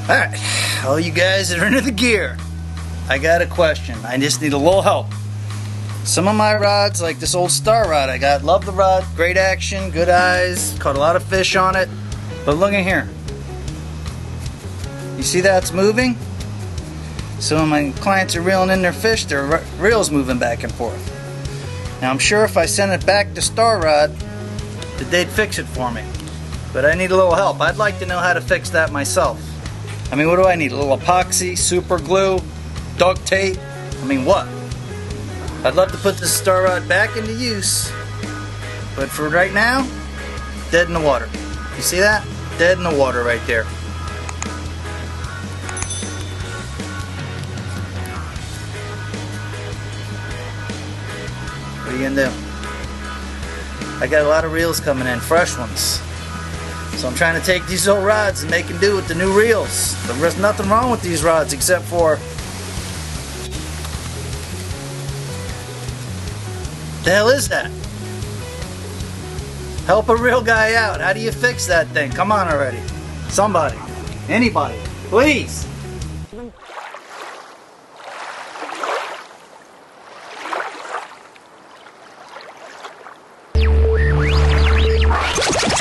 Alright, all you guys that are into the gear, I got a question. I just need a little help. Some of my rods, like this old Star rod I got, love the rod, great action, good eyes, caught a lot of fish on it. But look in here. You see that's moving? So when my clients are reeling in their fish, their reel's moving back and forth. Now I'm sure if I send it back to Star Rod, that they'd fix it for me. But I need a little help. I'd like to know how to fix that myself. I mean, what do I need? A little epoxy, super glue, duct tape? I mean, what? I'd love to put this Star Rod back into use, but for right now, dead in the water. You see that? Dead in the water right there. What are you gonna do? I got a lot of reels coming in, fresh ones. So I'm trying to take these old rods and make them do with the new reels. There's nothing wrong with these rods except for... the hell is that? Help a real guy out. How do you fix that thing? Come on already. Somebody. Anybody. Please.